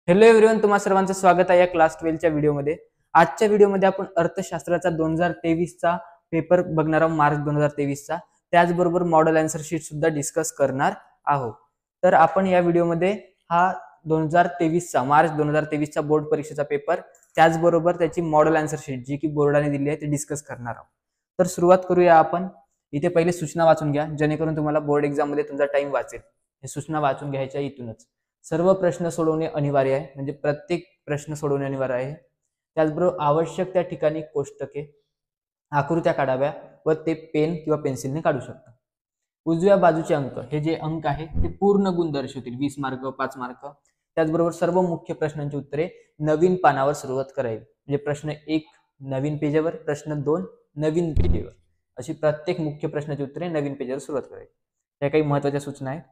Hello everyone, तुम्हा सर्वांचं स्वागत आहे या क्लास 12 च्या व्हिडिओमध्ये. आजच्या व्हिडिओमध्ये आपण अर्थशास्त्राचा 2023 चा पेपर बघणार आहोत, मार्च 2023 चा. त्याचबरोबर मॉडेल आन्सर शीट सुद्धा डिस्कस करणार आहोत. तर आपण या व्हिडिओमध्ये हा 2023 चा मार्च 2023 चा बोर्ड परीक्षेचा पेपर, त्याचबरोबर त्याची मॉडेल आन्सर शीट जी की बोर्डाने दिली आहे ते डिस्कस करणार आहोत. तर सुरुवात करूया आपण. इथे पहिले सूचना वाचून घ्या, जेणेकरून तुम्हाला बोर्ड एक्झाम मध्ये तुमचा टाइम वाचेल. हे सूचना वाचून घ्यायच्या इथूनच. सर्व प्रश्न सोडवणे अनिवार्य आहे, म्हणजे प्रत्येक प्रश्न सोडवणे अनिवार्य आहे. त्याचबरोबर आवश्यक त्या ठिकाणी कोष्टके, आकृत्या काढाव्या व ते पेन किंवा पेन्सिलने काढू शकता. उजव्या बाजूचे अंक, हे जे अंक आहे ते पूर्ण गुण दर्शवतील, 20 मार्क, 5 मार्क. त्याचबरोबर सर्व मुख्य प्रश्नांची उत्तरे नवीन पानावर सुरुवात करावी. म्हणजे प्रश्न 1 नवीन पेजवर, प्रश्न 2 नवीन पेजवर, अशी प्रत्येक मुख्य प्रश्नाची उत्तरे नवीन पेजवर सुरुवात करावी. या काही महत्त्वाच्या सूचना आहेत.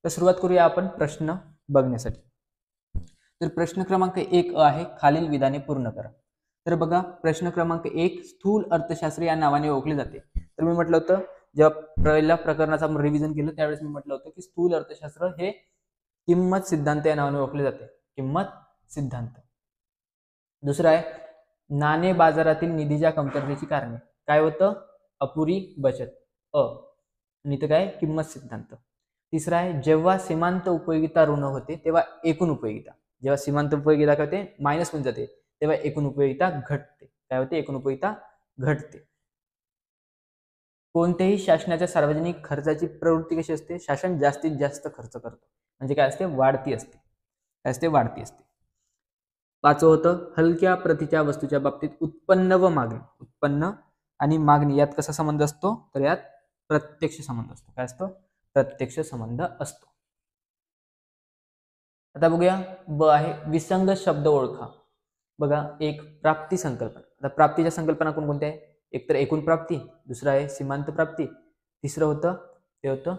तर सुरुवात करूया आपण प्रश्न बघण्यासाठी. तर प्रश्न क्रमांक 1 आहे, खालील विधाने पूर्ण करा. तर बघा, प्रश्न क्रमांक 1 स्थूल अर्थशास्त्र या नावाने ओळखले जाते. तर मी म्हटलं होतं, जेव्हा पहिल्या प्रकरणाचा रिव्हिजन केलं त्यावेळेस मी म्हटलं होतं की स्थूल अर्थशास्त्र हे किंमत सिद्धांत या नावाने ओळखले जाते. किंमत सिद्धांत. दुसरं आहे, नाणे बाजारातील निधीच्या कमतरतेची कारणे. काय होतं? अपुरी बचत. आणि इथं काय? किंमत सिद्धांत. तिसरा आहे, जेव्हा सीमांत उपयोगिता ऋण होते तेव्हा एकूण उपयोगिता, जेव्हा सीमांत उपयोगिता काय होते? मायनस होऊन जाते, तेव्हा एकूण उपयोगिता घटते. काय होते? एकूण उपयोगिता घटते. कोणत्याही शासनाच्या सार्वजनिक खर्चाची प्रवृत्ती कशी असते? शासन जास्तीत जास्त खर्च करतो, म्हणजे काय असते? वाढती असते. काय असते? वाढती असते. पाचवं होतं, हलक्या प्रतीच्या वस्तूच्या बाबतीत उत्पन्न व मागणी. उत्पन्न आणि मागणी यात कसा संबंध असतो? तर यात प्रत्यक्ष संबंध असतो. काय असतो? प्रत्यक्ष संबंध असतो. आता बघूया, ब आहे, विसंग शब्द ओळखा. बघा, एक प्राप्ती संकल्पना. आता प्राप्तीच्या संकल्पना कोणकोणत्या आहे? एक तर एकूण प्राप्ती, दुसरं आहे सीमांत प्राप्ती, तिसरं होतं ते होतं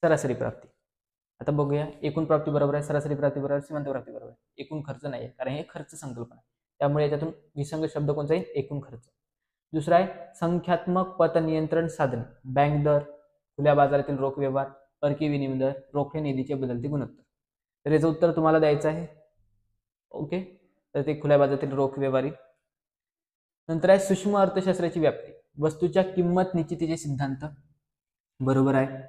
सरासरी प्राप्ती. आता बघूया, एकूण प्राप्ती बरोबर आहे, सरासरी प्राप्ती बरोबर आहे, सीमांत प्राप्ती बरोबर आहे. एकूण खर्च नाही आहे, कारण हे खर्च संकल्पना आहे. त्यामुळे याच्यातून विसंग शब्द कोणता येईल? एकूण खर्च. दुसरा आहे संख्यात्मक पतनियंत्रण साधने. बँक दर, खुल्या बाजारातील रोख व्यवहार, परकीय विनिमय दर, रोखे निधीचे बदलते गुणोत्तर. तर याचं उत्तर तुम्हाला द्यायचं आहे. ओके, तर ते खुल्या बाजारातील रोख व्यवहारी. नंतर आहे सूक्ष्म अर्थशास्त्राची व्याप्ती. वस्तूच्या किंमत निश्चितीचे सिद्धांत. बरोबर आहे,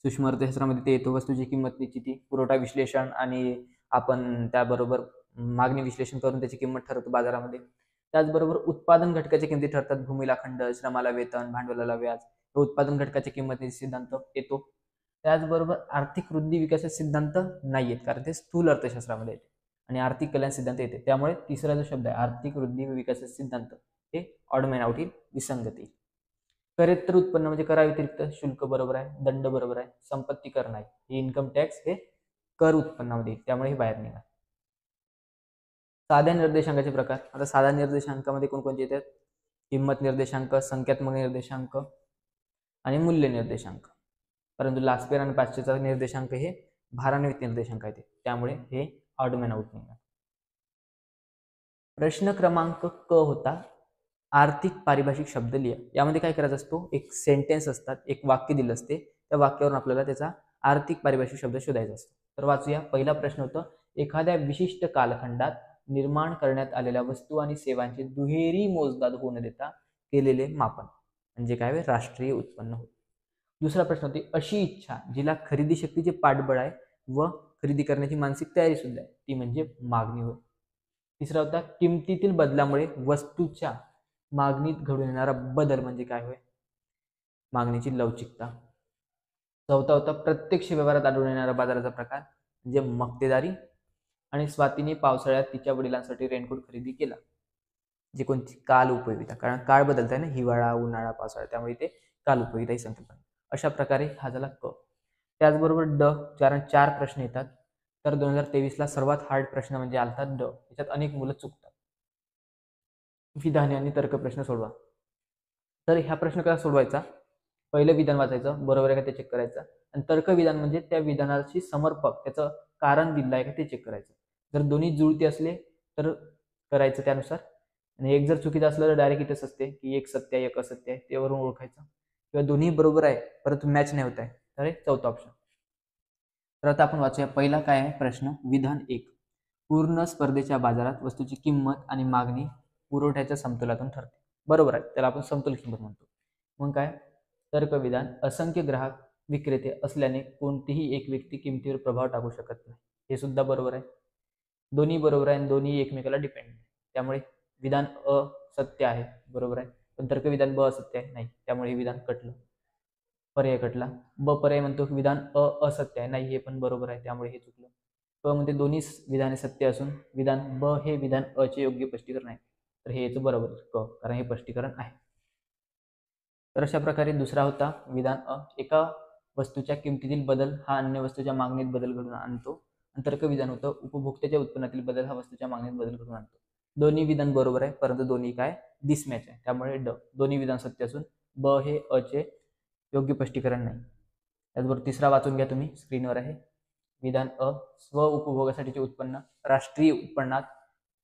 सूक्ष्म अर्थशास्त्रामध्ये ते येतो, वस्तूची किंमत निश्चिती, पुरवठा विश्लेषण आणि आपण त्याबरोबर मागणी विश्लेषण करून त्याची किंमत ठरवतो बाजारामध्ये. त्याचबरोबर उत्पादन घटकाच्या किमती ठरतात, भूमीला खंड, श्रमाला वेतन, भांडवलाला व्याज. उत्पादन घटकाच्या किंमती सिद्धांत येतो. त्याचबरोबर आर्थिक वृद्धी विकासाचे सिद्धांत नाही आहेत, कारण ते स्थूल अर्थशास्त्रामध्ये येते. आणि आर्थिक कल्याण सिद्धांत येते. त्यामुळे तिसरा जो शब्द आहे आर्थिक वृद्धी व विकासाचे सिद्धांत, हे ऑड मॅन आउट येईल, विसंगती. करेत्तर उत्पन्न म्हणजे करा व्यतिरिक्त शुल्क बरोबर आहे, दंड बरोबर आहे, संपत्ती कर नाही, हे इन्कम टॅक्स हे कर उत्पन्नामध्ये येईल, त्यामुळे हे बाहेर निघा. साध्या निर्देशांकाचे प्रकार. आता साध्या निर्देशांकामध्ये कोणकोणते येतात? किंमत निर्देशांक, संख्यात्मक निर्देशांक आणि मूल्य निर्देशांक. परंतु लास्पेर आणि पाश्चेचा निर्देशांक हे भारान्वित निर्देशांक आहेत, त्यामुळे हे ऑड मॅन आउट निघणार. प्रश्न क्रमांक क होता, आर्थिक पारिभाषिक शब्द लिहा. यामध्ये काय करायचं असतो? एक सेंटेन्स असतात, एक वाक्य दिलं असते, त्या वाक्यावरून आपल्याला त्याचा आर्थिक पारिभाषिक शब्द शोधायचा असतो. तर वाचूया. पहिला प्रश्न होता, एखाद्या विशिष्ट कालखंडात निर्माण करण्यात आलेल्या वस्तू आणि सेवांचे दुहेरी मोजदाद होऊ न देता केलेले मापन म्हणजे काय? राष्ट्रीय उत्पन्न होय. दुसरा प्रश्न होती, अशी इच्छा जिला खरेदी शक्तीचे पाठबळ आहे व खरेदी करण्याची मानसिक तयारी सुद्धा आहे, ती म्हणजे मागणी होय. तिसरा होता, किमतीतील बदलामुळे वस्तूच्या मागणीत घडून येणारा बदल म्हणजे काय होय? मागणीची लवचिकता. चौथा होता, प्रत्यक्ष व्यवहारात आढळून येणारा बाजाराचा प्रकार म्हणजे मक्तेदारी. आणि स्वातीने पावसाळ्यात तिच्या वडिलांसाठी रेनकोट खरेदी केला, जे कोणती? काल उपयोगिता, कारण काळ बदलत आहे ना, हिवाळा, उन्हाळा, पावसाळा, त्यामुळे ते काल उपयोगिता ही संकल्पना. अशा प्रकारे हा झाला क. त्याचबरोबर ड, कारण 4 प्रश्न येतात. तर 2023 ला सर्वात हार्ड प्रश्न म्हणजे आलता ड. याच्यात अनेक मुलं चुकतात. विधाने आणि तर्क प्रश्न सोडवा. तर ह्या प्रश्न कसा सोडवायचा? पहिलं विधान वाचायचं, बरोबर आहे का ते चेक करायचं. आणि तर्क विधान म्हणजे त्या विधानाची समर्पक त्याचं कारण दिलं आहे का ते चेक करायचं. जर दोन्ही जुळते असले तर करायचं त्यानुसार, आणि एक जर चुकीचं असलं तर डायरेक्ट इथंच असते की एक सत्य आहे एक असत्य आहे, त्यावरून ओळखायचं. किंवा दोन्ही बरोबर आहे परंतु मॅच नाही होत आहे, तर चौथा ऑप्शन. तर आता आपण वाचूया. पहिला काय आहे प्रश्न? विधान 1, पूर्ण स्पर्धेच्या बाजारात वस्तूची किंमत आणि मागणी पुरवठ्याच्या समतोलातून ठरते. बरोबर आहे, त्याला आपण समतोल किंमत म्हणतो. मग काय, तर्कविधान, असंख्य ग्राहक विक्रेते असल्याने कोणतीही एक व्यक्ती किमतीवर प्रभाव टाकू शकत नाही. हे सुद्धा बरोबर आहे. दोन्ही बरोबर आहे आणि दोन्ही एकमेकाला डिपेंड आहे. त्यामुळे विधान अ सत्य आहे, बरोबर आहे. पण तर्कविधान ब असत्य आहे, नाही. त्यामुळे हे विधान कटलं, पर्याय कटला. ब पर्याय म्हणतो की विधान अ असत्य आहे, नाही, हे पण बरोबर आहे, त्यामुळे हे चुकलं. क मध्ये दोन्ही विधाने सत्य असून विधान ब हे विधान अ चे योग्य स्पष्टीकरण आहे. तर हे याचं बरोबर क, कारण हे स्पष्टीकरण आहे. तर अशा प्रकारे दुसरा होता विधान अ, एका वस्तूच्या किमतीतील बदल हा अन्य वस्तूच्या मागणीत बदल घडवून आणतो. आणि तर्कविधान होतं उपभोक्त्याच्या उत्पन्नातील बदल हा वस्तूच्या मागणीत बदल घडवून आणतो. दोन्ही विधान बरोबर आहे, परंतु दोन्ही काय डिसमॅच आहे, त्यामुळे ड. दोन्ही विधान सत्य असून ब हे अ चे योग्य स्पष्टीकरण नाही. त्याचबरोबर तिसरा वाचून घ्या तुम्ही, स्क्रीनवर आहे. विधान अ, स्व उपभोगासाठीचे उत्पन्न राष्ट्रीय उत्पन्नात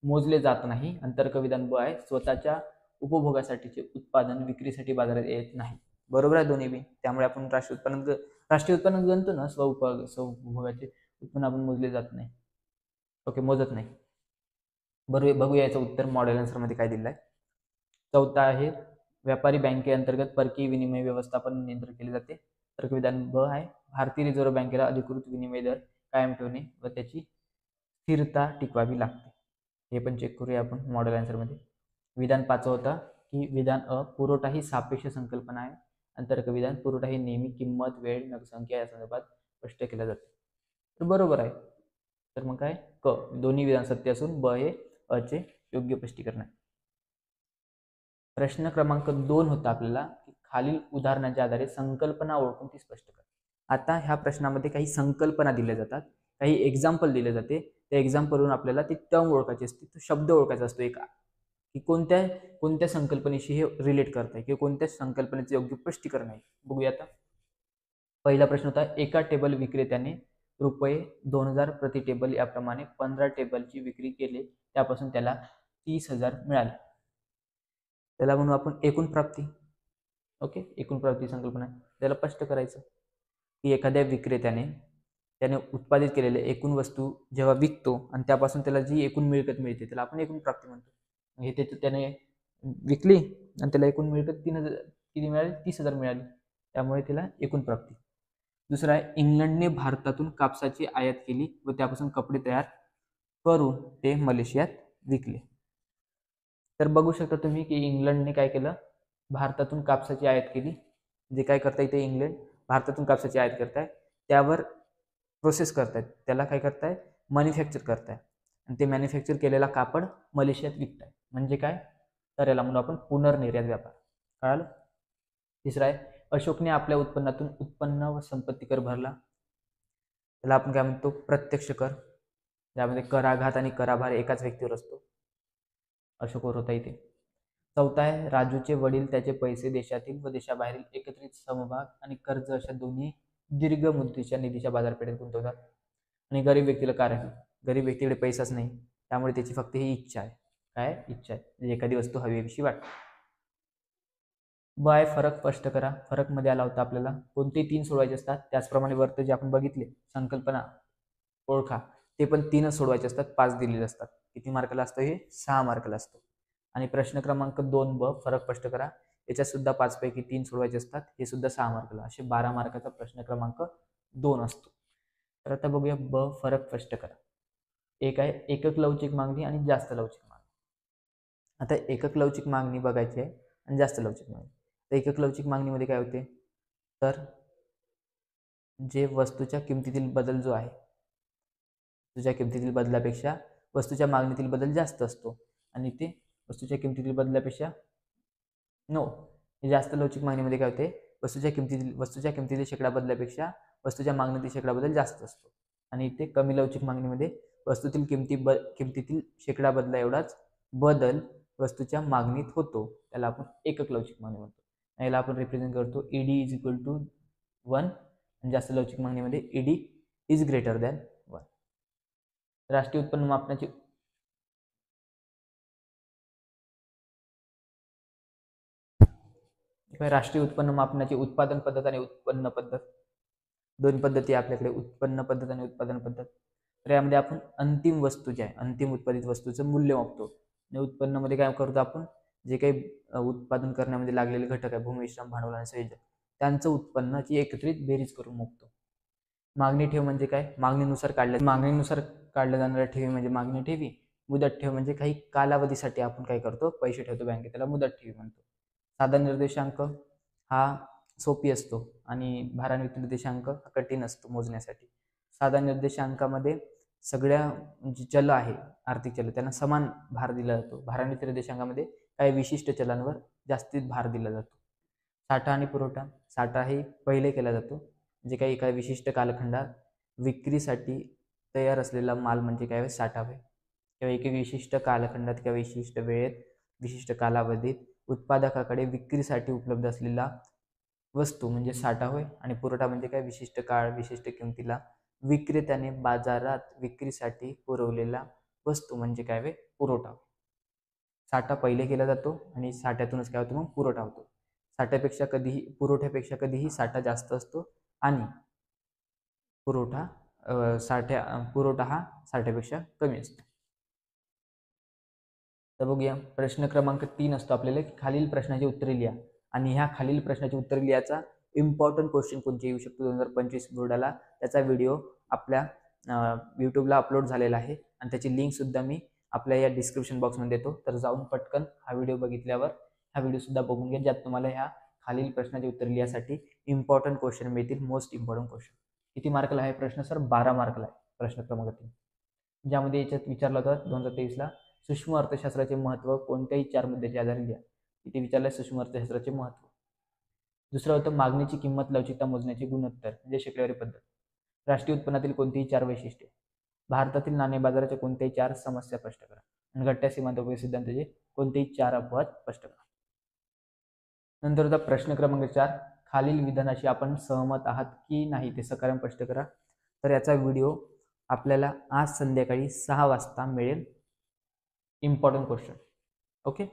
मोजले जात नाही. आणि तर्कविधान ब आहे, स्वतःच्या उपभोगासाठीचे उत्पादन विक्रीसाठी बाजारात येत नाही. बरोबर आहे दोन्ही बी. त्यामुळे आपण राष्ट्रीय उत्पन्न गणतो ना, स्व उपभोगाचे उत्पन्न आपण मोजले जात नाही. ओके, मोजत नाही. बरोबर, बघूया याचं उत्तर मॉडेल आन्सर मध्ये काय दिलं आहे. चौथा आहे, व्यापारी बँकेअंतर्गत परकीय विनिमय व्यवस्थापन नियंत्रित केले जाते. तर्कविधान ब आहे, भारतीय रिझर्व्ह बँकेला अधिकृत विनिमय दर कायम ठेवणे व त्याची स्थिरता टिकवावी लागते. हे पण चेक करूया आपण मॉडेल आन्सर मध्ये. विधान पाचवं होता की विधान अ, पुरवठा ही सापेक्ष संकल्पना आहे. आणि तर्कविधान, पुरवठा ही नेहमी किंमत, वेळ, नगसंख्या या संदर्भात स्पष्ट केल्या जाते. तर बरोबर आहे. तर मग काय, क, दोन्ही विधान सत्य असून ब हे अ चे योग्य स्पष्टीकरण आहे. प्रश्न क्रमांक 2 होता आपल्याला की खालील उदाहरणाच्या आधारे संकल्पना ओळखून ती स्पष्ट करा. आता ह्या प्रश्नामध्ये काही संकल्पना दिल्या जातात, काही एक्झाम्पल दिले जाते. त्या एक्झाम्पलवरून आपल्याला ती टर्म ओळखायची असते, तो शब्द ओळखायचा असतो एक, की कोणत्या कोणत्या संकल्पनेशी हे रिलेट करत आहे किंवा कोणत्या संकल्पनेचं योग्य स्पष्टीकरण आहे. बघूया आता. पहिला प्रश्न होता, एका टेबल विक्रेत्याने रुपये 2000 प्रति टेबल याप्रमाणे 15 टेबलची विक्री केली, त्यापासून त्याला 30,000 मिळाले. त्याला म्हणू आपण एकूण प्राप्ती. ओके, एकूण प्राप्ती संकल्पना. त्याला स्पष्ट करायचं की एखाद्या विक्रेत्याने त्याने उत्पादित केलेले एकूण वस्तू जेव्हा विकतो आणि त्यापासून त्याला जी एकूण मिळकत मिळते त्याला आपण एकूण प्राप्ती म्हणतो. हे त्याने विकली आणि त्याला एकूण मिळकत 3000 किती मिळाली, 30,000 मिळाली, त्यामुळे त्याला एकूण प्राप्ती. दुसरा आहे, इंग्लंडने भारतातून कापसाची आयात केली व त्यापासून कपडे तयार करून ते मलेशियात विकले. तर बघू शकता तुम्ही की इंग्लंडने काय केलं, भारतातून कापसाची आयात केली. जे काय करता येते, इंग्लंड भारतातून कापसाची आयात करताय, त्यावर प्रोसेस करतायत, त्याला काय करताय, मॅन्युफॅक्चर करताय. आणि ते मॅन्युफॅक्चर केलेला कापड मलेशियात विकताय. म्हणजे काय, तर याला म्हणू आपण पुनर्निर्यात व्यापार. कळालं. तिसरा आहे, अशोकने आपल्या उत्पन्नातून उत्पन्न व संपत्ती कर भरला. त्याला आपण काय म्हणतो, प्रत्यक्ष कर, ज्यामध्ये कराघात आणि कराभार एकाच व्यक्तीवर असतो. अशोकवर होता इथे. चौथा आहे, राजूचे वडील त्याचे पैसे देशातील व देशाबाहेरील एकत्रित समभाग आणि कर्ज अशा दोन्ही दीर्घ मुदतीच्या निधीच्या बाजारपेठेत गुंतवतात. आणि गरीब व्यक्तीला कारण, गरीब व्यक्तीकडे पैसाच नाही, त्यामुळे त्याची फक्त ही इच्छा आहे. काय इच्छा आहे, म्हणजे एखादी वस्तू हवीशी वाटते. बाय फरक स्पष्ट करा. फरक मध्ये आला होता आपल्याला कोणते 3 सोडवायचे असतात, त्याचप्रमाणे वरती जे आपण बघितले संकल्पना ओळखा, ते पण 3च सोडवायचे असतात, 5 दिलेले असतात. किती मार्काला असतं हे, 6 मार्काला असतो. आणि प्रश्न क्रमांक 2 ब, फरक स्पष्ट करा, याच्यात सुद्धा 5 पैकी 3 सोडवायचे असतात, हे सुद्धा 6 मार्काला. असे 12 मार्काचा प्रश्न क्रमांक 2 असतो. तर आता बघूया ब, फरक स्पष्ट करा. एक आहे एकक लवचिक मागणी आणि जास्त लवचिक मागणी. आता एकक लवचिक मागणी बघायची आहे आणि जास्त लवचिक मागणी. तर एकक लवचिक मागणीमध्ये काय होते, तर जे वस्तूच्या किमतीतील बदल जो आहे, वस्तूच्या किमतीतील बदलापेक्षा वस्तूच्या मागणीतील बदल जास्त असतो. आणि ते वस्तूच्या किमतीतील बदलापेक्षा जास्त लवचिक मागणीमध्ये काय होते, वस्तूच्या किमतीतील शेकडा बदलापेक्षा वस्तूच्या मागणीतील शेकडा बदल जास्त असतो. आणि इथे कमी लवचिक मागणीमध्ये वस्तूतील किमतीतील शेकडा बदला एवढाच बदल वस्तूच्या मागणीत होतो, त्याला आपण एकक लवचिक मागणी म्हणतो. याला आपण रिप्रेझेंट करतो ईडी इज इक्वल टू 1. आणि जास्त लवचिक मागणीमध्ये ईडी इज ग्रेटर दॅन 1. राष्ट्रीय उत्पन्न मापनाची राष्ट्रीय उत्पन्न मापनाची उत्पादन पद्धत आणि उत्पन्न पद्धत, दोन पद्धती आपल्याकडे, उत्पन्न पद्धत आणि उत्पादन पद्धत. तर यामध्ये आपण अंतिम वस्तू जे आहे, अंतिम उत्पादित वस्तूचं मूल्य मापतो. आणि उत्पन्नामध्ये काय करतो आपण, जे काही उत्पादन करण्यामध्ये लागलेले घटक आहे, भूमिश्रम, भांडवल आणि संयोजन, त्यांचं उत्पन्नाची एकत्रित बेरीज करून मोजतो. मागणी ठेव म्हणजे काय, मागणीनुसार काढल्या जाणाऱ्या ठेवी म्हणजे मागणी ठेवी. मुदत ठेव म्हणजे काही कालावधीसाठी आपण काय करतो, पैसे ठेवतो बँकेत, त्याला मुदत ठेवी म्हणतो. साधा निर्देशांक हा सोपी असतो आणि भारान्वित निर्देशांक हा कठीण असतो मोजण्यासाठी. साधा निर्देशांकामध्ये सगळ्या जी चल आहे, आर्थिक चल, त्यांना समान भार दिला जातो. भारान्वित निर्देशांकामध्ये काही विशिष्ट चलांवर जास्तीत भार दिला जातो. साठा आणि पुरवठा, साठा हे पहिले केला जातो, म्हणजे काही एका विशिष्ट कालखंडात विक्रीसाठी तयार असलेला माल म्हणजे काय, साठा होय. किंवा एक विशिष्ट कालखंडात किंवा विशिष्ट वेळेत, विशिष्ट कालावधीत उत्पादकाकडे विक्रीसाठी उपलब्ध असलेला वस्तू म्हणजे साठा होय. आणि पुरवठा म्हणजे काय, विशिष्ट काळ, विशिष्ट किमतीला विक्रेत्याने बाजारात विक्रीसाठी पुरवलेला वस्तू म्हणजे काय होय, पुरवठा. साठा पहिले केला जातो आणि साठ्यातूनच काय होतं, मग पुरवठा होतो. पुरवठ्यापेक्षा कधीही साठा जास्त असतो आणि पुरवठा हा साठ्यापेक्षा कमी असतो. तर बघूया, प्रश्न क्रमांक 3 असतो आपल्याला, खालील प्रश्नाची उत्तरे लिहा. आणि ह्या खालील प्रश्नाची उत्तरे लिहायचा इम्पॉर्टंट क्वेश्चन कोणते येऊ शकतो 2025 बोर्डाला, त्याचा व्हिडिओ आपल्या यूट्यूबला अपलोड झालेला आहे आणि त्याची लिंक सुद्धा मी आपल्या या डिस्क्रिप्शन बॉक्समध्ये देतो. तर जाऊन पटकन हा व्हिडिओ बघितल्यावर हा व्हिडिओ सुद्धा बघून घ्या, ज्यात तुम्हाला ह्या खालील प्रश्नाची उत्तरे लिहायसाठी इम्पॉर्टंट क्वेश्चन मिळतील, मोस्ट इम्पॉर्टंट क्वेश्चन. किती मार्कला आहे प्रश्न सर? 12 मार्कला आहे प्रश्न क्रमांक 3, ज्यामध्ये याच्यात विचारला होता 2023ला सूक्ष्म अर्थशास्त्राचे महत्व कोणत्याही 4 मुद्द्याच्या आधारे लिहा. इथे विचारलंय सूक्ष्म अर्थशास्त्राचे महत्व. दुसरं होतं मागणीची किंमत लवचिकता मोजण्याचे गुणोत्तर म्हणजे शेकड्यावारी पद्धत. राष्ट्रीय उत्पन्नातील कोणतीही 4 वैशिष्ट्ये. भारतातील नाणे बाजाराच्या कोणत्याही 4 समस्या स्पष्ट करा. आणि घट्ट सीमांत सिद्धांताचे कोणतेही 4 अपवाद स्पष्ट करा. नंतर होता प्रश्न क्रमांक 4, खालील विधानाशी आपण सहमत आहात की नाही ते सकाराम स्पष्ट करा. तर याचा व्हिडिओ आपल्याला आज संध्याकाळी 6 वाजता मिळेल. Important question. ओके,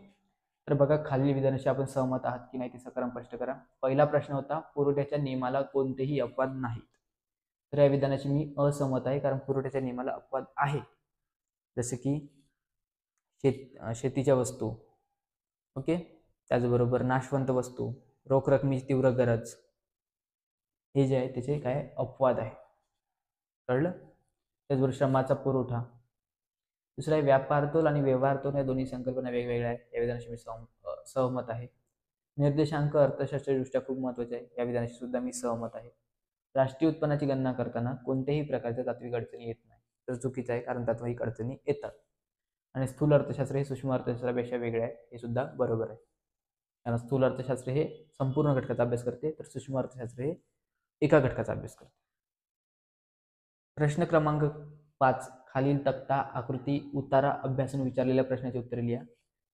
तर बघा, खालील विधानाशी आपण सहमत आहात की नाही ते सकाराम स्पष्ट करा. पहिला प्रश्न होता, पुरवठ्याच्या नियमाला कोणतेही अपवाद नाहीत. तर या विधानाशी मी असहमत आहे, कारण पुरवठ्याच्या नियमाला अपवाद आहे. जसे की शेतीच्या वस्तू, ओके, त्याचबरोबर नाशवंत वस्तू, रोख रकमेची तीव्र गरज, हे जे आहे त्याचे काय अपवाद आहे. कळलं? त्याचबरोबर श्रमाचा पुरवठा. दुसरा आहे व्यापारतोल आणि व्यवहारतोल, या दोन्ही संकल्पना वेगवेगळ्या आहेत. या विधानाशी मी सहमत आहे. निर्देशांक अर्थशास्त्रदृष्ट्या खूप महत्वाचे आहे. या विधानाशी सुद्धा मी सहमत आहे. राष्ट्रीय उत्पन्नाची गणना करताना कोणत्याही प्रकारच्या तात्विक अडचणी येत नाही. तर चुकीचं आहे, कारण तात्विक अडचणी येतात. आणि स्थूल अर्थशास्त्र हे सूक्ष्म अर्थशास्त्रापेक्षा वेगळे आहे, हे सुद्धा बरोबर आहे. कारण स्थूल अर्थशास्त्र हे संपूर्ण घटकाचा अभ्यास करते, तर सूक्ष्म अर्थशास्त्र हे एका घटकाचा अभ्यास करते. प्रश्न क्रमांक 5, खालील तक्ता, आकृती, उतारा अभ्यासून विचारलेल्या प्रश्नाची उत्तरे लिहा.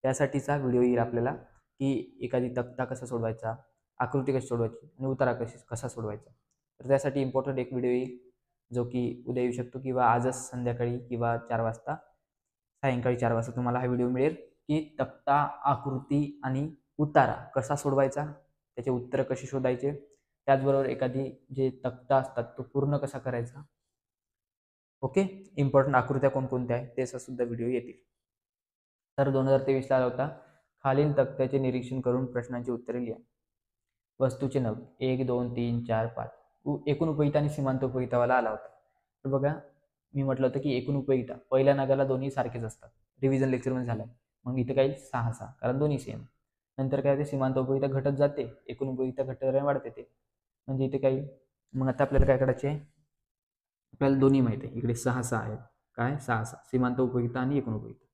त्यासाठीचा व्हिडिओ येईल आपल्याला, की एखादी तक्ता कसा सोडवायचा, आकृती कशी सोडवायची आणि उतारा कसा सोडवायचा. तर त्यासाठी इम्पॉर्टंट एक व्हिडिओ येईल, जो की उद्या येऊ शकतो किंवा आजच संध्याकाळी किंवा 4 वाजता, सायंकाळी 4 वाजता तुम्हाला हा व्हिडिओ मिळेल, की तक्ता, आकृती आणि उतारा कसा सोडवायचा, त्याचे उत्तर कसे शोधायचे, त्याचबरोबर एखादी जे तक्ता असतात तो पूर्ण कसा करायचा. ओके, इम्पॉर्टंट आकृत्या कोणकोणत्या आहेत त्याचा सुद्धा व्हिडिओ येतील. तर 2023ला आला होता, खालील तक्त्याचे निरीक्षण करून प्रश्नांची उत्तरे लिहा. वस्तूचे नग 1, 2, 3, 4, 5 एकूण उपयोगिता आणि सीमांत उपयोगितावाला आला होता. तर बघा, मी म्हटलं होतं की एकूण उपयोगिता पहिल्या नगाला दोन्ही सारखेच असतात, रिव्हिजन लेक्चरमध्ये झालं. मग इथे काही 6 कारण दोन्ही सेम. नंतर काय ते सीमांत उपयोगिता घटत जाते, एकूण उपयोगिता घटत वाढते ते, म्हणजे इथे काही. मग आता आपल्याला काय करायचे, आपल्याला दोन्ही माहिती आहे, इकडे 6 आहेत, काय 6 सीमांत उपयोगिता आणि एकूण उपयोगिता.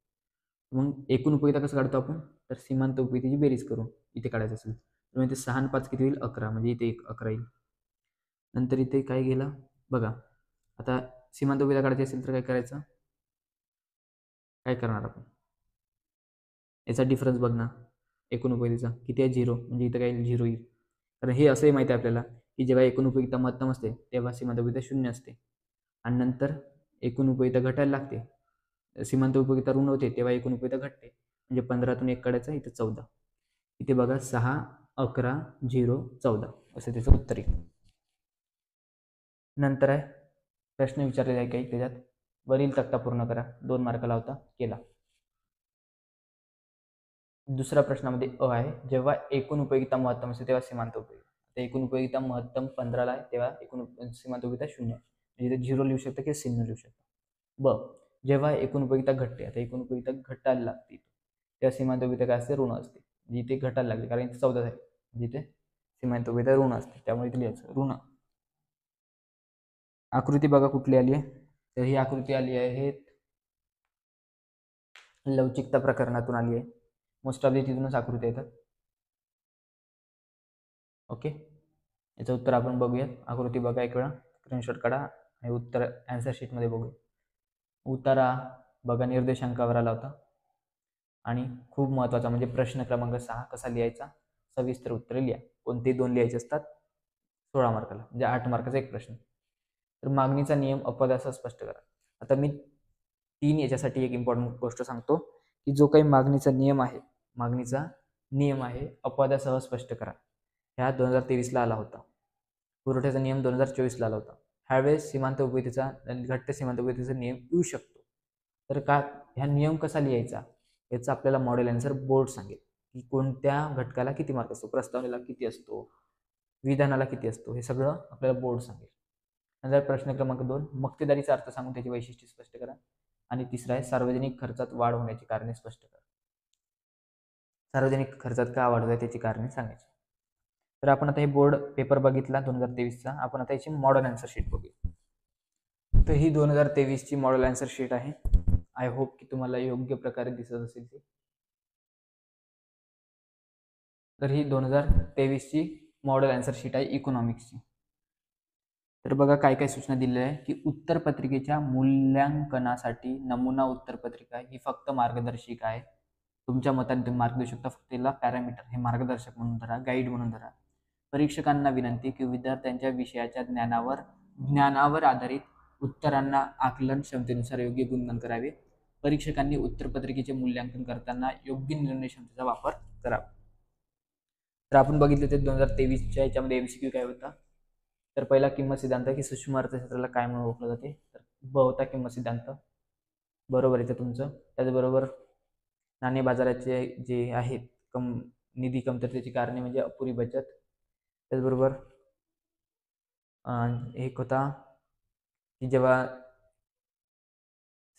मग एकूण उपयोगिता कसं काढतो आपण, तर सीमांत उपयोगितेची बेरीज करून इथे काढायचं असेल तर इथे 6 आणि 5 किती होईल, 11, म्हणजे इथे 11 येईल. नंतर इथे काय गेलं बघा, आता सीमांत उपयोगिता काढायची असेल तर काय करायचं, काय करणार आपण, याचा डिफरन्स बघ ना, एकूण उपयोगितेचा किती आहे, 0, म्हणजे इथं काय 0 येईल. कारण हे असंही माहिती आहे आपल्याला की जेव्हा एकूण उपयोगिता महत्तम असते तेव्हा सीमांत उपयोगिता 0 असते, आणि नंतर एकूण उपयोगिता घटायला लागते, सीमांत उपयोगिता ऋण होते तेव्हा एकूण उपयोगिता घटते. म्हणजे 15तून 1 काढायचं, इथे 14, इथे बघा 6, 11, 0, 14 असं त्याचं उत्तर येईल. नंतर आहे प्रश्न विचारलेला आहे काही त्याच्यात, वरील तक्ता पूर्ण करा. 2 मार्काला होता, केला. दुसऱ्या प्रश्नामध्ये अ आहे, जेव्हा एकूण उपयोगिता महत्तम असते तेव्हा सीमांत उपयोगिता. आता एकूण उपयोगिता महत्तम 15ला आहे, तेव्हा एकूण सीमांत उपयोगिता 0 आहे. म्हणजे इथे 0 लिहू शकता किंवा चिन्ह लिहू शकता. ब, जेव्हा एकूण उपयोगिता घटते, आता एकूण उपयोगिता घटायला लागते तेव्हा सीमांत उपयोगिता काय असते, ऋण असते. म्हणजे इथे घटायला लागली कारण इथे 14 आहे, म्हणजे इथे सीमांत उपयोगिता ऋण असते, त्यामुळे इथे लिहायचं ऋण. आकृती बघा कुठली आली आहे, तर ही आकृती आली आहे लवचिकता प्रकरणातून आली आहे. मोस्ट ऑफ तिथूनच आकृती येतात. ओके, याचं उत्तर आपण बघूया. आकृती बघा एक वेळा, स्क्रीनशॉट काढा आणि उत्तर आन्सर शीटमध्ये बघूया. उतारा बघा निर्देशांकावर आला होता आणि खूप महत्त्वाचा म्हणजे प्रश्न क्रमांक 6 कसा लिहायचा, सविस्तर उत्तरे लिहा. कोणते 2 लिहायचे असतात 16 मार्काला, म्हणजे 8 मार्काचा एक प्रश्न. तर मागणीचा नियम अपवादासह स्पष्ट करा. आता मी 3 याच्यासाठी एक इम्पॉर्टंट गोष्ट सांगतो की जो काही मागणीचा नियम आहे अपवादासह स्पष्ट करा. ह्या 2023ला आला होता. पुरवठ्याचा नियम 2024ला आला होता. ह्यावेळेस सीमांत उपयोगितेचा घट्ट सीमांत उपयोगितेचा नियम येऊ शकतो. तर का ह्या नियम कसा लिहायचा याचा आपल्याला मॉडेल आन्सर बोर्ड सांगेल की कोणत्या घटकाला किती मार्क असतो, प्रस्तावनेला किती असतो, विधानाला किती असतो, हे सगळं आपल्याला बोर्ड सांगेल. नंतर प्रश्न क्रमांक 2, मक्तेदारीचा अर्थ सांगून त्याची वैशिष्ट्ये स्पष्ट करा. आणि तिसरा आहे सार्वजनिक खर्चात वाढ होण्याची कारणे स्पष्ट करा. सार्वजनिक खर्चात का वाढ होते त्याची कारणे सांगायची. तर आपण आता हे बोर्ड पेपर बघितला 2023चा. आपण आता याची मॉडेल आन्सर शीट बघूया. तर ही 2023ची मॉडेल आन्सर शीट आहे. आय होप की तुम्हाला योग्य प्रकारे दिसत असेल ती. तर ही 2023ची मॉडेल आन्सर शीट आहे इकॉनॉमिक्सची. तर बघा काय काय सूचना दिलेल्या आहे की उत्तरपत्रिकेच्या मूल्यांकनासाठी नमुना उत्तरपत्रिका ही फक्त मार्गदर्शिका आहे. तुमच्या मताने तुम्ही मार्क देऊ शकता, फक्त त्याला पॅरामीटर हे मार्गदर्शक म्हणून धरा, गाईड म्हणून धरा. परीक्षकांना विनंती की विद्यार्थ्यांच्या विषयाच्या ज्ञानावर आधारित उत्तरांना आकलन क्षमतेनुसार योग्य गुणमान करावे. परीक्षकांनी उत्तरपत्रिकेचे मूल्यांकन करताना योग्य निर्णय क्षमतेचा वापर करावा. तर आपण बघितलं ते 2023च्या याच्यामध्ये एमसीक्यू काय होता. तर पहिला किंमत सिद्धांत की सूक्ष्म अर्थशास्त्राला काय म्हणून ओळखलं जाते, तर ब होता किंमत सिद्धांत. बरोबर येतं तुमचं. त्याचबरोबर नाणे बाजाराचे जे आहेत निधी कमतरतेची कारणे म्हणजे अपुरी बचत. त्याचबरोबर एक होता की जेव्हा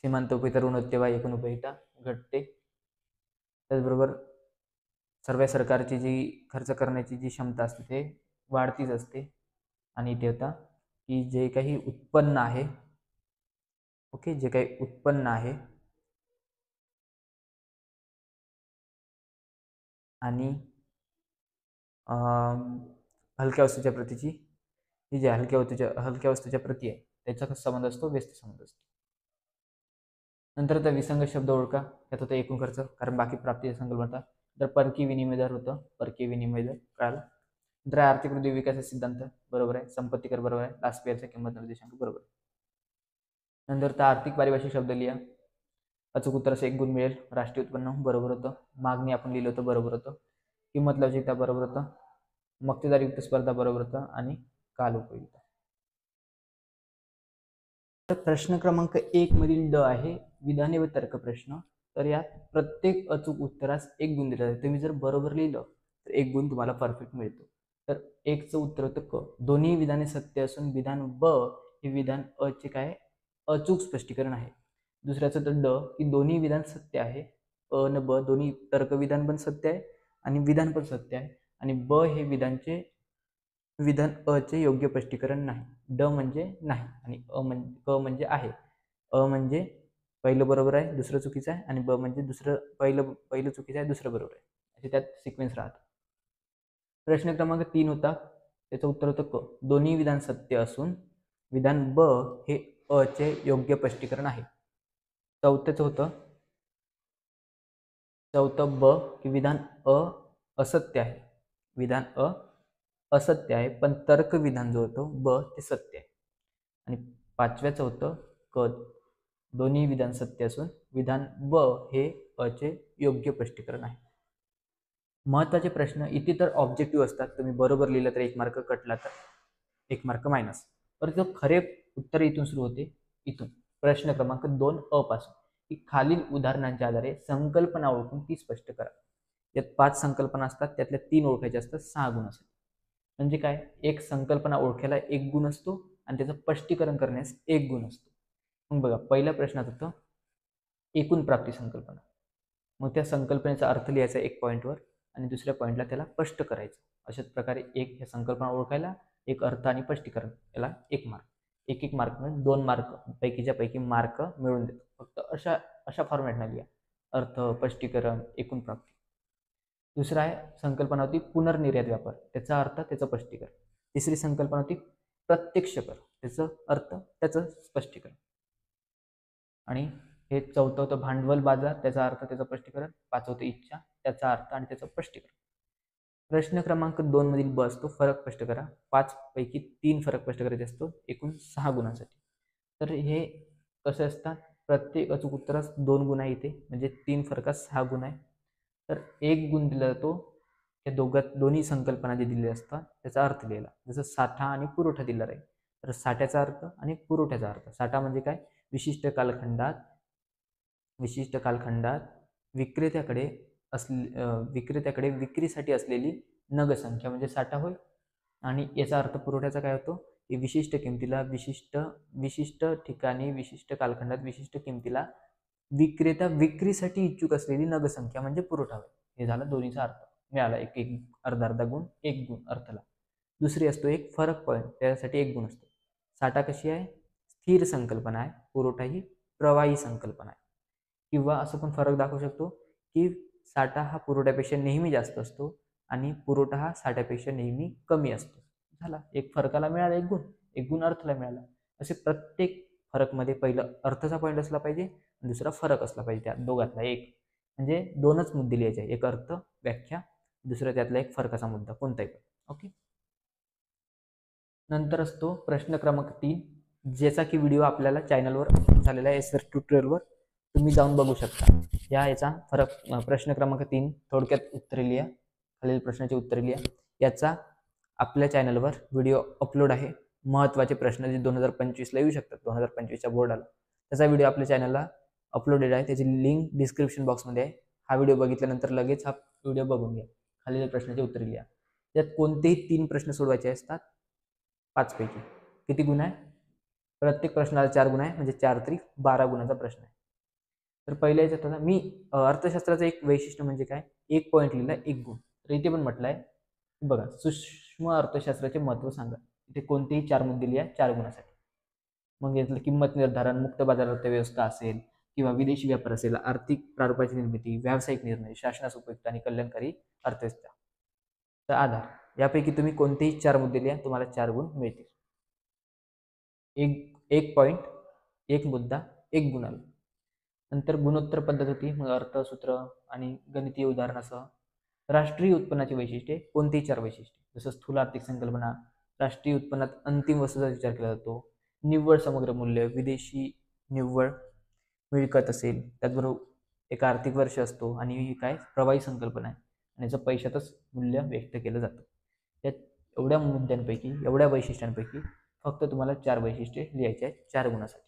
सीमांत उपयोगिता ऋण होते तेव्हा एकूण उपयोगिता घटते. त्याचबरोबर सर्व सरकारची जी खर्च करण्याची जी क्षमता असते ते वाढतीच असते. आणि इथे होता की जे काही उत्पन्न आहे, ओके, जे काही उत्पन्न आहे आणि हलक्या वस्तूच्या प्रतीची ही जी हलक्या वस्तूच्या प्रती आहे त्याचा कसा संबंध असतो, व्यस्त संबंध असतो. नंतर त्या विसंगत शब्द ओळखा. त्यात होतं एकूण खर्च, कारण बाकी प्राप्ती संकल्पना. तर परकीय विनिमय दर होतं, परकीय विनिमय दर कळालं. नंतर आर्थिक वृद्धी विकासाचा सिद्धांत बरोबर आहे. संपत्ती कर बरोबर आहे. लास्ट पेअरचा किंमत निर्देशांक बरोबर आहे. नंतर त्या आर्थिक पारिभाषिक शब्द लिहा. अचूक उत्तर असं 1 गुण मिळेल. राष्ट्रीय उत्पन्न बरोबर होतं. मागणी आपण लिहिलं होतं बरोबर होतं. किंमत लवचिकता बरोबर होतं. मक्तेदारीयुक्त स्पर्धा बरोबर होतं आणि काल उपयोगिता. तर प्रश्न क्रमांक 1 मधील ड आहे विधाने व तर्क प्रश्न. तर यात प्रत्येक अचूक उत्तरास 1 गुण दिला जातो. तुम्ही जर बरोबर लिहिलं तर 1 गुण तुम्हाला परफेक्ट मिळतो. तर 1चं उत्तर होतं क. दोन्ही विधाने सत्य असून विधान ब हे विधान अ चे काय अचूक स्पष्टीकरण आहे. दुसऱ्याचं तर ड की दोन्ही विधान सत्य आहे. अ न ब दोन्ही तर्कविधान पण सत्य आहे आणि विधान पण सत्य आहे. आणि ब हे विधान अ चे योग्य स्पष्टीकरण नाही. ड म्हणजे नाही आणि क म्हणजे आहे. अ म्हणजे पहिलं बरोबर आहे, दुसरं चुकीचं आहे, आणि ब म्हणजे पहिलं चुकीचं आहे, दुसरं बरोबर आहे. असे त्यात सिक्वेन्स राहतात. प्रश्न क्रमांक 3 होता, त्याचं उत्तर होतं क. दोन्ही विधान सत्य असून विधान ब हे अ चे योग्य स्पष्टीकरण आहे. चौथं ब की विधान अ असत्य आहे. विधान अ असत्य आहे, पण तर्क विधान जो होतो ब ते सत्य आहे. आणि 5व्याचं होतं क. दोन्ही विधान सत्य असून विधान ब हे अ चे योग्य स्पष्टीकरण आहे. महत्त्वाचे प्रश्न इथे तर ऑब्जेक्टिव्ह असतात. तुम्ही बरोबर लिहिलं तर 1 मार्क, कटला तर 1 मार्क मायनस. तर जो खरे उत्तर इथून सुरू होते, इथून प्रश्न क्रमांक 2 अ पासून की खालील उदाहरणांच्या आधारे संकल्पना ओळखून ती स्पष्ट करा. यात 5 संकल्पना असतात, त्यातल्या 3 ओळखायच्या असतात 6 गुणासाठी. म्हणजे काय, एक संकल्पना ओळखायला 1 गुण असतो आणि त्याचं स्पष्टीकरण करण्यास 1 गुण असतो. मग बघा, पहिल्या प्रश्नात होतं एकूण प्राप्ती संकल्पना. मग त्या संकल्पनेचा अर्थ लिहायचा 1 पॉईंटवर आणि दुसऱ्या पॉईंटला त्याला स्पष्ट करायचं. अशाच प्रकारे एक ह्या संकल्पना ओळखायला, एक अर्थ आणि स्पष्टीकरण, याला 1 मार्क. एक मार्क म्हणजे 2 मार्क पैकीच्या पैकी मार्क मिळून देतो. फक्त अशा अशा फॉर्मॅटने लिहा, अर्थ, स्पष्टीकरण, एकूण प्राप्ती. दुसरा आहे संकल्पना होती पुनर्निर्यात व्यापार, त्याचा अर्थ, त्याचं स्पष्टीकरण. तिसरी संकल्पना होती प्रत्यक्ष कर, त्याचं अर्थ, त्याचं स्पष्टीकरण. आणि हे चौथं होतं भांडवल बाजार, त्याचा अर्थ, त्याचं स्पष्टीकरण. पाचवं होतं इच्छा, त्याचा अर्थ आणि त्याचं स्पष्टीकरण. प्रश्न क्रमांक 2 मधील ब असतो फरक स्पष्ट करा. 5 पैकी 3 फरक स्पष्ट करायचे असतो एकूण 6 गुणांसाठी. तर हे कसं असतात, प्रत्येक अचूक उत्तरास 2 गुण आहे इथे, म्हणजे 3 फरकात 6 गुण आहे. तर 1 गुण दिला जातो या दोन्ही संकल्पना जे दिलेल्या असतात त्याचा अर्थ लिहिला. जसं साठा आणि पुरवठा दिला आहे, तर साठ्याचा अर्थ आणि पुरवठ्याचा अर्थ. साठा म्हणजे काय, विशिष्ट कालखंडात विक्रेत्याकडे विक्रीसाठी असलेली नगसंख्या म्हणजे साठा होय. आणि याचा अर्थ पुरवठ्याचा काय होतो, की विशिष्ट किमतीला विशिष्ट ठिकाणी विशिष्ट कालखंडात विशिष्ट किमतीला विक्रेता विक्रीसाठी इच्छुक असलेली नगसंख्या म्हणजे पुरवठा होय. हे झालं दोन्हीचा अर्थ मिळाला. एक अर्धा गुण, 1 गुण अर्थला. दुसरी असतो एक फरक पॉईंट, त्यासाठी 1 गुण असतो. साठा कशी आहे, स्थिर संकल्पना आहे. पुरवठा ही प्रवाही संकल्पना आहे. किंवा असं पण फरक दाखवू शकतो की साठा हा पुरवठ्यापेक्षा नेहमी जास्त असतो आणि पुरवठा हा साठ्यापेक्षा नेहमी कमी असतो. झाला, एक फरकाला मिळाला 1 गुण, 1 गुण अर्थला मिळाला. असे प्रत्येक फरकमध्ये पहिलं अर्थाचा पॉईंट असला पाहिजे, दुसरा फरक असला पाहिजे. त्या दोघातला एक, म्हणजे 2च मुद्दे लिहायचे, एक अर्थ व्याख्या, दुसरा त्यातला एक फरकाचा मुद्दा कोणताही पण. ओके. नंतर असतो प्रश्न क्रमांक 3, ज्याचा की व्हिडिओ आपल्याला चॅनलवर झालेला आहे, सर ट्युटोरियलवर तुम्ही जाऊन बघू शकता. याचा प्रश्न क्रमांक 3 थोडक्यात उत्तरे लिहा, खालील प्रश्नाची उत्तरे लिहा. याचा आपल्या चॅनलवर व्हिडिओ अपलोड आहे. महत्त्वाचे प्रश्न जे 2025ला येऊ शकतात, 2025च्या बोर्डाला, त्याचा व्हिडिओ आपल्या चॅनलला अपलोडेड आहे. त्याची लिंक डिस्क्रिप्शन बॉक्समध्ये आहे. हा व्हिडिओ बघितल्यानंतर लगेच हा व्हिडिओ बघून घ्या. खालील प्रश्नाची उत्तरे लिहा. त्यात कोणतेही 3 प्रश्न सोडवायचे असतात 5 पैकी. किती गुण आहे, प्रत्येक प्रश्नाला 4 गुण आहे, म्हणजे 4 त्रिक 12 गुणाचा प्रश्न आहे. तर पहिल्या याच्यात होता मी अर्थशास्त्राचं एक वैशिष्ट्य म्हणजे काय, 1 पॉईंट लिहिला 1 गुण. तर इथे पण म्हटलंय बघा, सूक्ष्म अर्थशास्त्राचे महत्त्व सांगा. इथे कोणतेही 4 मुद्दे लिहा 4 गुणासाठी. मग यातलं किंमत निर्धारण, मुक्त बाजार अर्थव्यवस्था असेल किंवा विदेशी व्यापार असेल, आर्थिक प्रारूपाची निर्मिती, व्यावसायिक निर्णय, शासनास उपयुक्त आणि कल्याणकारी अर्थव्यवस्था आधार, यापैकी तुम्ही कोणतेही 4 मुद्दे लिहा, तुम्हाला 4 गुण मिळतील. एक पॉईंट, 1 मुद्दा, 1 गुण आला. नंतर गुणोत्तर पद्धत होती. मग अर्थ, सूत्र आणि गणितीय उदाहरणासह राष्ट्रीय उत्पन्नाची वैशिष्ट्ये, कोणतेही 4 वैशिष्ट्ये, जसं स्थूल आर्थिक संकल्पना, राष्ट्रीय उत्पन्नात अंतिम वस्तूचा विचार केला जातो, निव्वळ समग्र मूल्य, विदेशी निव्वळ मिळकत असेल, त्याचबरोबर एक आर्थिक वर्ष असतो आणि ही काय प्रवाही संकल्पना आहे आणि याचं पैशातच मूल्य व्यक्त केलं जातं. त्या एवढ्या मुद्द्यांपैकी, एवढ्या वैशिष्ट्यांपैकी फक्त तुम्हाला 4 वैशिष्ट्ये लिहायचे आहेत 4 गुणासाठी.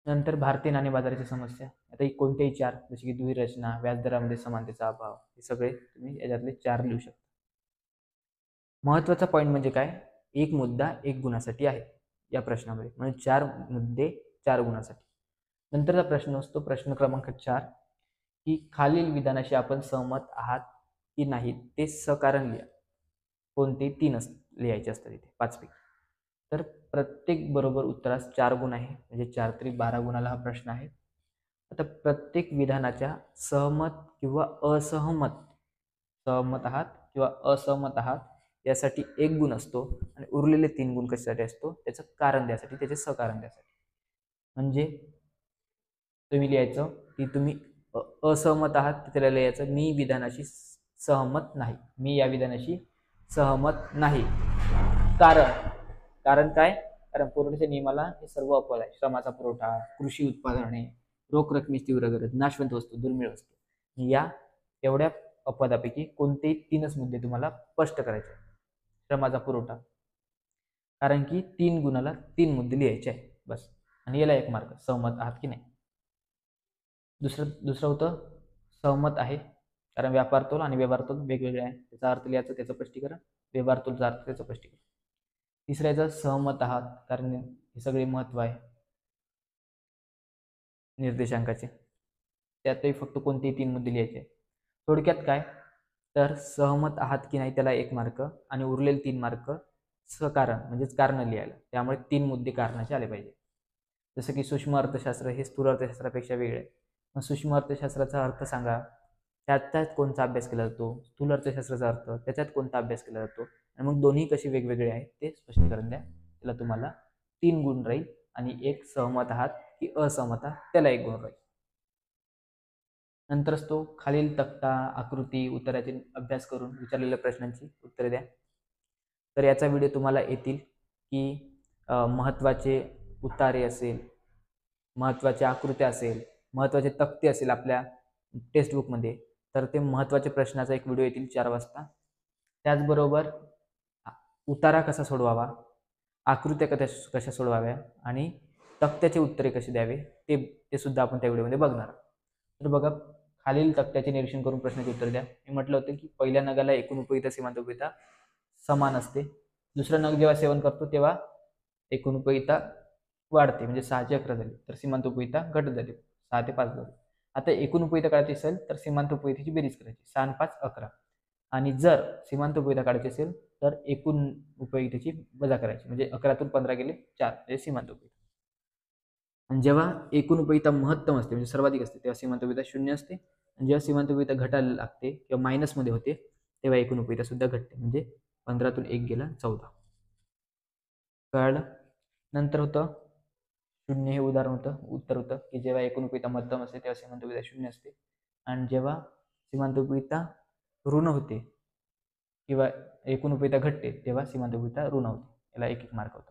नंतर भारतीय नाणे बाजाराची समस्या, आता कोणतेही 4, जसे की द्विरचना, व्याजदरामध्ये समानतेचा अभाव, हे सगळे तुम्ही याच्यातले 4 लिहू शकता. महत्त्वाचा पॉईंट म्हणजे काय, 1 मुद्दा 1 गुणासाठी आहे या प्रश्नामध्ये, म्हणजे 4 मुद्दे 4 गुणासाठी. नंतरचा प्रश्न असतो प्रश्न क्रमांक 4, की खालील विधानाशी आपण सहमत आहात की नाही ते सकारण लिहा. कोणते 3 लिहायचे असतात इथे 5 पैकी. तर प्रत्येक बरोबर उत्तरास 4 गुण आहे, म्हणजे 4 त्रिक 12 गुणाला हा प्रश्न आहे. आता प्रत्येक विधानाच्या सहमत किंवा सहमत आहात किंवा असहमत आहात यासाठी 1 गुण असतो आणि उरलेले 3 गुण कशासाठी असतो, त्याचं कारण द्यासाठी, त्याचे सकारण द्यासाठी. म्हणजे तुम्ही लिहायचं की तुम्ही असहमत आहात, त्याला लिहायचं मी विधानाशी सहमत नाही, मी या विधानाशी सहमत नाही. कारण काय, कारण पुरवठ्याच्या नियमाला हे सर्व अपवाद आहे. श्रमाचा पुरवठा, कृषी उत्पादने, रोख रकमेची तीव्र गरज, नाशवंत वस्तू, दुर्मिळ वस्तू, या एवढ्या अपवादापैकी कोणतेही 3च मुद्दे तुम्हाला स्पष्ट करायचे. श्रमाचा पुरवठा, कारण की 3 गुणाला 3 मुद्दे लिहायचे आहे. बस. आणि याला 1 मार्क, सहमत आहात की नाही. दुसरं होतं सहमत आहे, कारण व्यापारतोल आणि व्यवहारतोल वेगवेगळे आहे, त्याचा अर्थ लिहायचं, त्याचं स्पष्टीकरण. व्यवहारतोलचा अर्थ, त्याचं स्पष्टीकरण. तिसरं याचं सहमत आहात, कारण हे सगळे महत्व आहे निर्देशांकाचे. त्यातही फक्त कोणतेही 3 मुद्दे लिहायचे. थोडक्यात काय, तर सहमत आहात की नाही त्याला 1 मार्क आणि उरलेले 3 मार्क सकारण म्हणजेच कारण लिहायला. त्यामुळे 3 मुद्दे कारणाचे आले पाहिजे. जसं की सूक्ष्म अर्थशास्त्र हे स्थूल अर्थशास्त्रापेक्षा वेगळे आहे. मग सूक्ष्म अर्थशास्त्राचा अर्थ सांगा, त्यात कोणता अभ्यास केला जातो, स्थूल अर्थशास्त्राचा अर्थ त्याच्यात कोणता अभ्यास केला जातो, आणि मग दोन्ही कशी वेगवेगळे आहेत ते स्पष्टीकरण द्या. त्याला तुम्हाला 3 गुण राहील, आणि 1 सहमत आहात की असहमत आहात त्याला 1 गुण राहील. नंतरच तो खालील तक्ता, आकृती, उत्तराचे अभ्यास करून विचारलेल्या प्रश्नांची उत्तरे द्या. तर याचा व्हिडिओ तुम्हाला येतील की महत्त्वाचे उतारे असेल, महत्त्वाच्या आकृत्या असेल, महत्त्वाचे तक्ते असेल आपल्या टेक्स्टबुकमध्ये, तर ते महत्त्वाच्या प्रश्नाचा एक व्हिडिओ येतील 4 वाजता. त्याचबरोबर उतारा कसा सोडवावा, आकृत्या कशा सोडवाव्या आणि तक्त्याचे उत्तरे कसे द्यावे ते सुद्धा आपण त्या व्हिडिओमध्ये बघणार. तर बघा, खालील तक्त्याचे निरीक्षण करून प्रश्नाचे उत्तर द्या. मी म्हटलं होतं की पहिल्या नगाला एकूण उपयोगिता सीमांत उपयोगिता समान असते. दुसरा नग जेव्हा सेवन करतो तेव्हा एकूण उपयोगिता वाढते, म्हणजे 6 ची 11 झाली, तर सीमांत उपयोगिता घट झाली, 6 ते 5 झाली. आता एकूण उपयोगिता काढायची असेल तर सीमांत उपयोगितेची बेरीज करायची, 6 आणि 5 11. आणि जर सीमांत उपयोगिता काढायची असेल तर एकूण उपयोगितेची वजा करायची, म्हणजे 11तून 15 गेले 4, म्हणजे सीमांत उपयोगिता. आणि जेव्हा एकूण उपयोगिता महत्तम असते, म्हणजे सर्वाधिक असते, तेव्हा सीमांत उपयोगिता 0 असते. आणि जेव्हा सीमांत उपयोगिता घटायला लागते किंवा मायनसमध्ये होते तेव्हा एकूण उपयोगिता सुद्धा घटते, म्हणजे 15तून 1 गेला 14. कळलं. नंतर होतं 0, हे उदाहरण होतं, उत्तर होतं की जेव्हा एकूण उपयोगिता मध्यम असते तेव्हा सीमांत उपयोगिता 0 असते, आणि जेव्हा सीमांत उपयोगिता ऋण होते किंवा एकूण उपयोगिता घटते तेव्हा सीमांत उपयोगिता ऋण होते. याला 1-1 मार्क होता.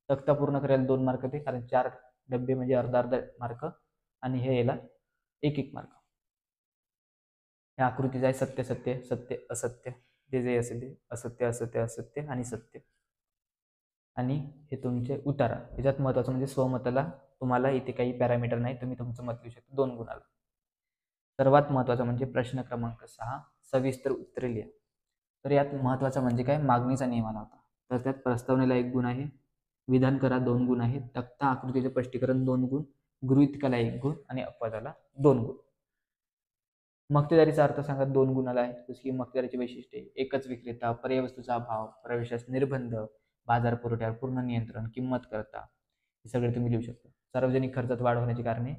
तक्ता पूर्ण करायला 2 मार्क होते, कारण 4 डब्बे म्हणजे अर्धा मार्क, आणि हे याला 1-1 मार्क. या आकृतीचं आहे सत्य सत्य सत्य असत्य, जे असेल ते असत्य असत्य असत्य आणि सत्य. आणि हे तुमचे उतारा. याच्यात महत्त्वाचं म्हणजे स्वमताला तुम्हाला इथे काही पॅरामीटर नाही, तुम्ही तुमचं मत लिहू शकता 2 गुणाला. सर्वात महत्त्वाचं म्हणजे प्रश्न क्रमांक 6, सविस्तर उत्तरे लिहा. तर यात महत्त्वाचं म्हणजे काय, मागणीचा नियम आला होता. तर त्यात प्रस्तावनेला 1 गुण आहे, विधान करा 2 गुण आहेत, तक्ता आकृतीचे स्पष्टीकरण 2 गुण, गृहीतकाला 1 गुण आणि अपवादाला 2 गुण. मक्तेदारीचा अर्थ सांगा 2 गुणाला आहे. जसे की मक्तेदारीची वैशिष्ट्ये, एकच विक्रेता, पर्याय वस्तूचा अभाव, प्रवेशास निर्बंध, बाजार पुरवठ्यावर पूर्ण नियंत्रण, किंमत करता, हे सगळे तुम्ही लिहू शकता. सार्वजनिक खर्चात वाढ होण्याची कारणे,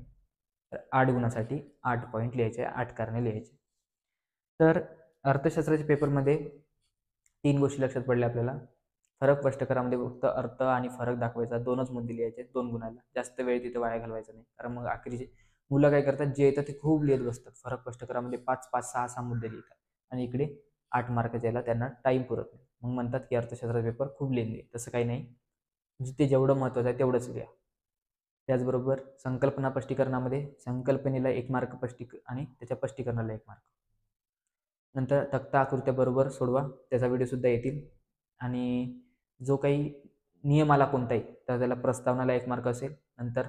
तर 8 गुणासाठी 8 पॉईंट लिहायचे, 8 कारणे लिहायची. तर अर्थशास्त्राच्या पेपरमध्ये 3 गोष्टी लक्षात पडल्या आपल्याला. फरक स्पष्टीकरणामध्ये फक्त अर्थ आणि फरक दाखवायचा, 2च मुद्दे लिहायचे 2 गुणाला. जास्त वेळ तिथे वाया घालवायचा नाही, कारण मग आखरीचे मुलं काय करतात, जे येतं ते खूप लिहित बसतात. फरक स्पष्टीकरणामध्ये 5-5, 6-6 मुद्दे लिहितात, आणि इकडे 8 मार्काच्या याला त्यांना टाईम पुरत नाही. मग म्हणतात की अर्थशास्त्राचा पेपर खूप लेंदी आहे. तसं काही नाही, जिथे जेवढं महत्त्वाचं आहे तेवढंच लिहा. त्याचबरोबर संकल्पना स्पष्टीकरणामध्ये संकल्पनेला 1 मार्क आणि त्याच्या स्पष्टीकरणाला 1 मार्क. नंतर तक्ता आकृत्या बरोबर सोडवा, त्याचा व्हिडिओ सुद्धा येतील. आणि जो काही नियम आला कोणताही, तर त्याला प्रस्तावनाला 1 मार्क असेल, नंतर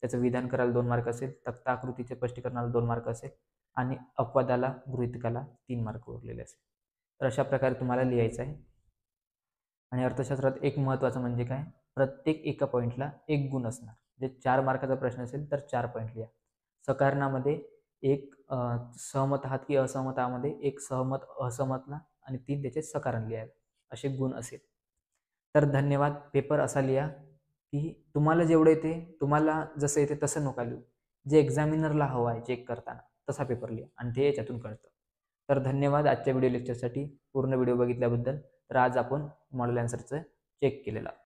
त्याचं विधान करायला 2 मार्क असेल, तक्ता आकृतीच्या स्पष्टीकरणाला 2 मार्क असेल, आणि अपवादाला गृहीतकाला 3 मार्क उरलेले असेल. तर अशा प्रकारे तुम्हाला लिहायचं आहे. आणि अर्थशास्त्रात एक महत्त्वाचं म्हणजे काय, प्रत्येक एका पॉईंटला 1 गुण असणार. म्हणजे 4 मार्काचा प्रश्न असेल तर 4 पॉईंट लिहा. सकारणामध्ये 1 सहमत आहात की असहमत आहामध्ये 1 सहमत असहमतला, आणि 3 त्याचे सकारण लिहायला, असे गुण असेल. तर धन्यवाद. पेपर असा लिहा की तुम्हाला जेवढं येते, तुम्हाला जसं येते तसं नका लिहू, जे एक्झामिनरला हवं आहे चेक करताना तसा पेपर लिहा, आणि ते याच्यातून कळतं. तर धन्यवाद आजच्या व्हिडिओ लेक्चरसाठी, पूर्ण व्हिडिओ बघितल्याबद्दल. तर आज आपण मॉडेल आन्सरचं चेक केलेला.